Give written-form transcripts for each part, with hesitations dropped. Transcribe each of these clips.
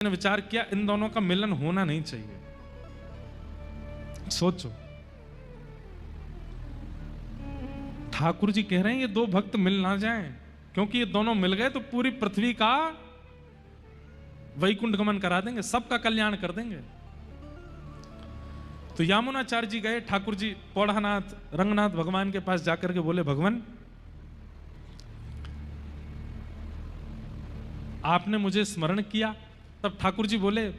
ने विचार किया इन दोनों का मिलन होना नहीं चाहिए। सोचो, ठाकुर जी कह रहे हैं ये दो भक्त मिल ना जाएं, क्योंकि ये दोनों मिल गए तो पूरी पृथ्वी का वैकुंठ गमन करा देंगे, सबका कल्याण कर देंगे। तो यामुनाचार्य जी गए, ठाकुर जी पौढ़ानाथ रंगनाथ भगवान के पास जाकर के बोले, भगवान आपने मुझे स्मरण किया। तब ठाकुर जी बोले,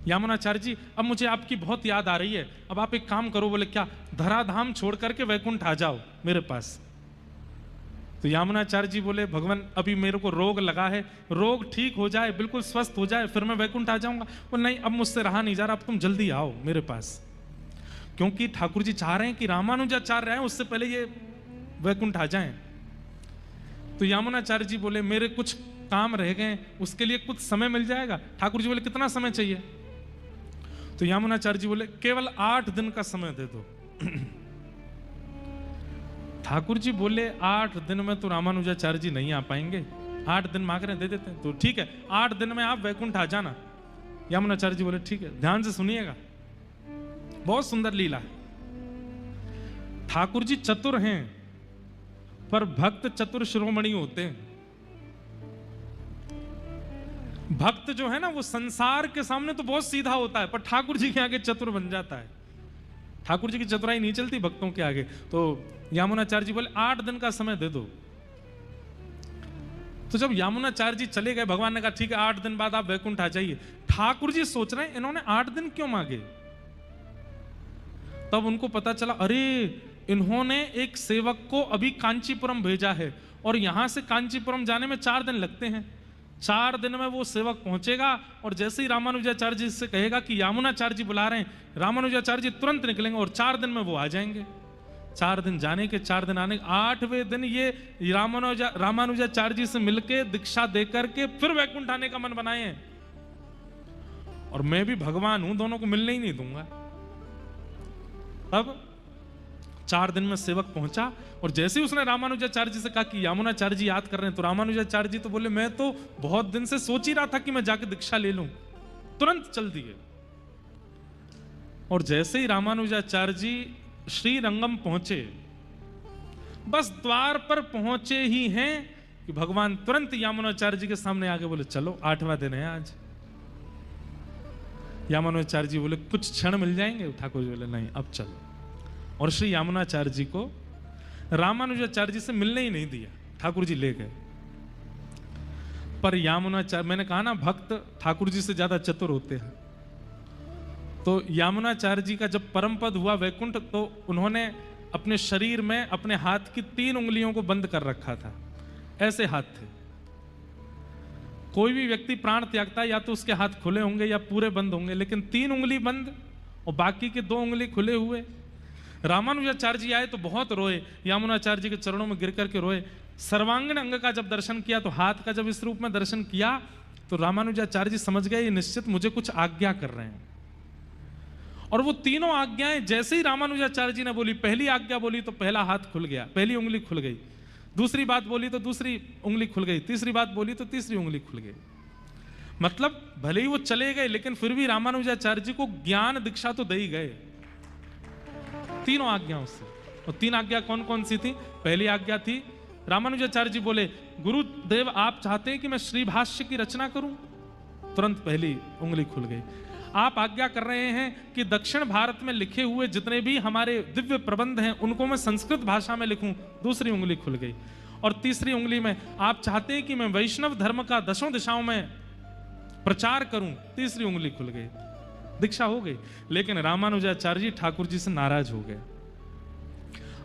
यामुनाचार्य जी अब मुझे आपकी बहुत याद आ रही है, अब आप एक काम करो। बोले क्या? धराधाम छोड़ करके वैकुंठ आ जाओ मेरे पास। तो यामुनाचार्य जी बोले, भगवान अभी मेरे को रोग लगा है, रोग ठीक हो जाए, बिल्कुल स्वस्थ हो जाए, फिर मैं वैकुंठ आ जाऊंगा। बोले नहीं, अब मुझसे रहा नहीं जा रहा, अब तुम जल्दी आओ मेरे पास। क्योंकि ठाकुर जी चाह रहे हैं कि रामानुजाचार्य आए उससे पहले ये वैकुंठ आ जाएं। तो यामुनाचार्य जी बोले, मेरे कुछ काम रह गए, उसके लिए कुछ समय मिल जाएगा? ठाकुर जी बोले, कितना समय चाहिए? तो यामुनाचार्य जी बोले, केवल 8 दिन का समय दे दो। ठाकुर जी बोले, 8 दिन में तो रामानुजाचार्य जी नहीं आ पाएंगे, 8 दिन मांग रहे हैं, दे देते हैं। तो ठीक है, 8 दिन में आप वैकुंठ आ जाना। यामुनाचार्य जी बोले, ठीक है। ध्यान से सुनिएगा, बहुत सुंदर लीला है। ठाकुर जी चतुर हैं, पर भक्त चतुर शिरोमणि होते हैं। भक्त जो है ना वो संसार के सामने तो बहुत सीधा होता है, पर ठाकुर जी के आगे चतुर बन जाता है। ठाकुर जी की चतुराई नहीं चलती भक्तों के आगे। तो यामुनाचार्य जी बोले, 8 दिन का समय दे दो। तो जब यामुनाचार्य जी चले गए, भगवान ने कहा ठीक है 8 दिन बाद आप वैकुंठ आ जाइए। ठाकुर जी सोच रहे हैं इन्होंने 8 दिन क्यों मांगे। तब उनको पता चला, अरे इन्होंने एक सेवक को अभी कांचीपुरम भेजा है, और यहां से कांचीपुरम जाने में 4 दिन लगते हैं। 4 दिन में वो सेवक पहुंचेगा, और जैसे ही रामानुजाचार्य जी से कहेगा कि यामुनाचार्य जी बुला रहे हैं, रामानुजाचार्य जी तुरंत निकलेंगे और 4 दिन में वो आ जाएंगे। 4 दिन जाने के, 4 दिन आने के, 8वें दिन ये रामानुजाचार्य जी से मिलके दीक्षा देकर के फिर वैकुंठ आने का मन बनाए हैं। और मैं भी भगवान हूं, दोनों को मिलने ही नहीं दूंगा। तब 4 दिन में सेवक पहुंचा, और जैसे ही उसने रामानुजाचार्य जी से कहा कि यामुनाचार्य जी याद कर रहे हैं, तो रामानुजाचार्य जी तो बोले, मैं तो बहुत दिन से सोच ही रहा था कि मैं जाके दीक्षा ले लूं, तुरंत चल दिए। और जैसे ही रामानुजाचार्य जी श्रीरंगम पहुंचे, बस द्वार पर पहुंचे ही हैं कि भगवान तुरंत यामुनाचार्य जी के सामने आके बोले, चलो 8वां दिन है आज। यामुनाचार्य जी बोले, कुछ क्षण मिल जाएंगे? ठाकुर जी बोले, नहीं अब चलो। और श्री यामुनाचार्य जी को रामानुजाचार्य जी से मिलने ही नहीं दिया, ठाकुर जी ले गए। पर यामुनाचार्य, मैंने कहा ना भक्त ठाकुर जी से ज्यादा चतुर होते हैं। तो यामुनाचार्य जी का जब परम पद हुआ वैकुंठ, तो उन्होंने अपने शरीर में अपने हाथ की 3 उंगलियों को बंद कर रखा था। ऐसे हाथ थे। कोई भी व्यक्ति प्राण त्यागता है, या तो उसके हाथ खुले होंगे या पूरे बंद होंगे, लेकिन 3 उंगली बंद और बाकी के 2 उंगली खुले हुए। रामानुजाचार्य जी आए तो बहुत रोए, यामुनाचार्य जी के चरणों में गिर करके रोए। सर्वांगीण अंग का जब दर्शन किया, तो हाथ का जब इस रूप में दर्शन किया, तो रामानुजाचार्य जी समझ गए ये निश्चित मुझे कुछ आज्ञा कर रहे हैं। और वो तीनों आज्ञाएं जैसे ही रामानुजाचार्य जी ने बोली, पहली आज्ञा बोली तो पहला हाथ खुल गया, पहली उंगली खुल गई। दूसरी बात बोली तो दूसरी उंगली खुल गई, तीसरी बात बोली तो तीसरी उंगली खुल गई। मतलब भले ही वो चले गए, लेकिन फिर भी रामानुजाचार्य जी को ज्ञान दीक्षा तो दे ही गए तीनों आज्ञाओं से। और 3 आज्ञा कौन कौन सी थी? पहली आज्ञा थी, रामानुजाचार्य जी बोले, गुरुदेव आप चाहते हैं कि मैं श्री भाष्य की रचना करूं? तुरंत पहली उंगली खुल गई। आप आज्ञा कर रहे हैं कि दक्षिण भारत में लिखे हुए जितने भी हमारे दिव्य प्रबंध हैं उनको मैं संस्कृत भाषा में लिखूं? दूसरी उंगली खुल गई। और तीसरी उंगली में आप चाहते हैं कि मैं वैष्णव धर्म का 10 दिशाओं में प्रचार करूं? तीसरी उंगली खुल गई, दीक्षा हो गई। लेकिन रामानुजाचार्य जी ठाकुर जी से नाराज हो गए,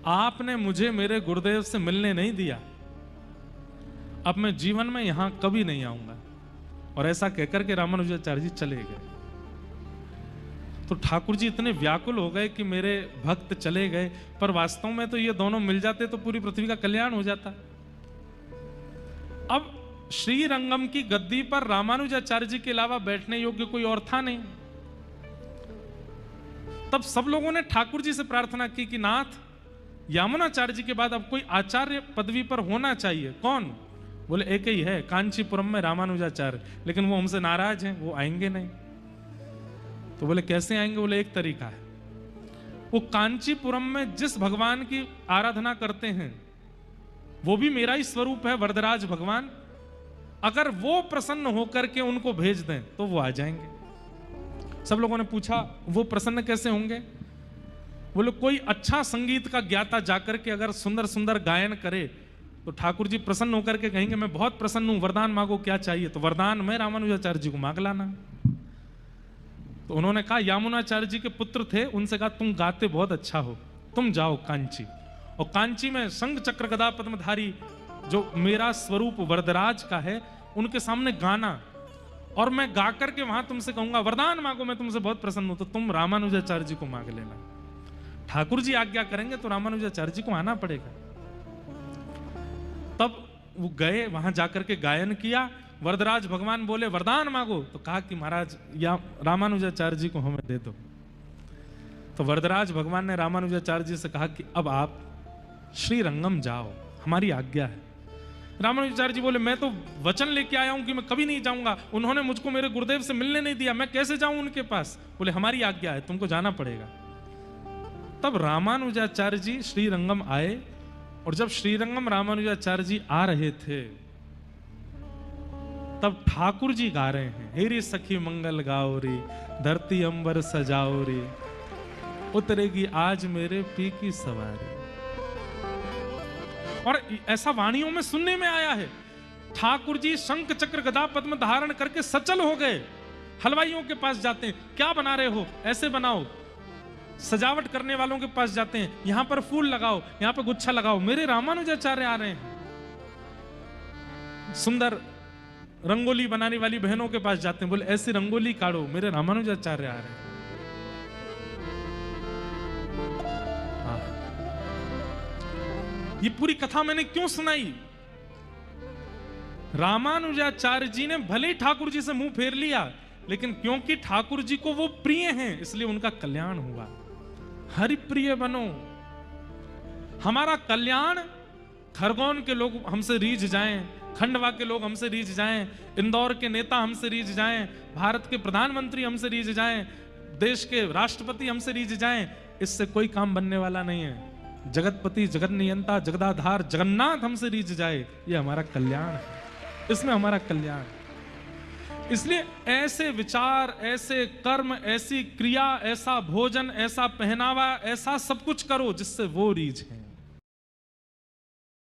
आपने मुझे मेरे गुरुदेव से मिलने नहीं दिया, अब मैं जीवन में यहां कभी नहीं आऊंगा। और ऐसा कहकर के रामानुजाचार्य जी चले गए। तो ठाकुर जी इतने व्याकुल हो गए कि मेरे भक्त चले गए, पर वास्तव में तो ये दोनों मिल जाते तो पूरी पृथ्वी का कल्याण हो जाता। अब श्रीरंगम की गद्दी पर रामानुजाचार्य जी के अलावा बैठने योग्य कोई और था नहीं। तब सब लोगों ने ठाकुर जी से प्रार्थना की कि नाथ, यामुनाचार्य जी के बाद अब कोई आचार्य पदवी पर होना चाहिए। कौन? बोले एक ही है, कांचीपुरम में रामानुजाचार्य, लेकिन वो हमसे नाराज हैं, वो आएंगे नहीं। तो बोले कैसे आएंगे? बोले एक तरीका है, वो कांचीपुरम में जिस भगवान की आराधना करते हैं वो भी मेरा ही स्वरूप है, वरदराज भगवान, अगर वो प्रसन्न होकर के उनको भेज दें तो वो आ जाएंगे। सब लोगों ने पूछा वो प्रसन्न कैसे होंगे? बोले कोई अच्छा संगीत का ज्ञाता जाकर के अगर सुंदर सुंदर गायन करे तो ठाकुर जी प्रसन्न होकर के कहेंगे मैं बहुत प्रसन्न हूं, वरदान मांगो, क्या चाहिए? तो वरदान मैं रामानुजाचार्य जी को मांग लाना। तो उन्होंने कहा, यामुनाचार्य जी के पुत्र थे, उनसे कहा तुम गाते बहुत अच्छा हो, तुम जाओ कांची, और कांची में शंख चक्र गदा पद्मधारी जो मेरा स्वरूप वरदराज का है उनके सामने गाना, और मैं गा करके वहां तुमसे कहूंगा वरदान मांगो, मैं तुमसे बहुत प्रसन्न हूं, तो तुम रामानुजाचार्य जी को मांग लेना। ठाकुर जी आज्ञा करेंगे तो रामानुजाचार्य जी को आना पड़ेगा। तब वो गए, वहां जाकर के गायन किया। वरदराज भगवान बोले वरदान मांगो, तो कहा कि महाराज या रामानुजाचार्य जी को हमें दे दो। तो वरदराज भगवान ने रामानुजाचार्य जी से कहा कि अब आप श्रीरंगम जाओ, हमारी आज्ञा है। रामानुजाचार्य जी बोले मैं तो वचन लेके आया हूं कि मैं कभी नहीं जाऊंगा, उन्होंने मुझको मेरे गुरुदेव से मिलने नहीं दिया, मैं कैसे जाऊं उनके पास? बोले हमारी आज्ञा है, तुमको जाना पड़ेगा। तब रामानुजाचार्य जी श्रीरंगम आए, और जब श्रीरंगम रामानुजाचार्य जी आ रहे थे तब ठाकुर जी गा रहे हैं, हेरी सखी मंगल गाओ रे, धरती अंबर सजाओ रे, उतरेगी आज मेरे पी की सवारी। और ऐसा वाणियों में सुनने में आया है, ठाकुर जी शंख चक्र गदा पद्म धारण करके सचल हो गए, हलवाइयों के पास जाते हैं, क्या बना रहे हो, ऐसे बनाओ, सजावट करने वालों के पास जाते हैं, यहां पर फूल लगाओ, यहां पर गुच्छा लगाओ, मेरे रामानुजाचार्य आ रहे हैं। सुंदर रंगोली बनाने वाली बहनों के पास जाते हैं, बोले ऐसी रंगोली काढ़ो, मेरे रामानुजाचार्य आ रहे हैं। ये पूरी कथा मैंने क्यों सुनाई? रामानुजाचार्य जी ने भले ही ठाकुर जी से मुंह फेर लिया, लेकिन क्योंकि ठाकुर जी को वो प्रिय हैं इसलिए उनका कल्याण हुआ। हरि प्रिय बनो, हमारा कल्याण, खरगोन के लोग हमसे रीझ जाएं, खंडवा के लोग हमसे रीझ जाएं, इंदौर के नेता हमसे रीझ जाएं, भारत के प्रधानमंत्री हमसे रीझ जाएं, देश के राष्ट्रपति हमसे रीझ जाएं, इससे कोई काम बनने वाला नहीं है। जगतपति, जगत नियंता, जगदाधार जगन्नाथ हमसे रीझ जाए, ये हमारा कल्याण है, इसमें हमारा कल्याण। इसलिए ऐसे विचार, ऐसे कर्म, ऐसी क्रिया, ऐसा भोजन, ऐसा पहनावा, ऐसा सब कुछ करो जिससे वो रीझ है।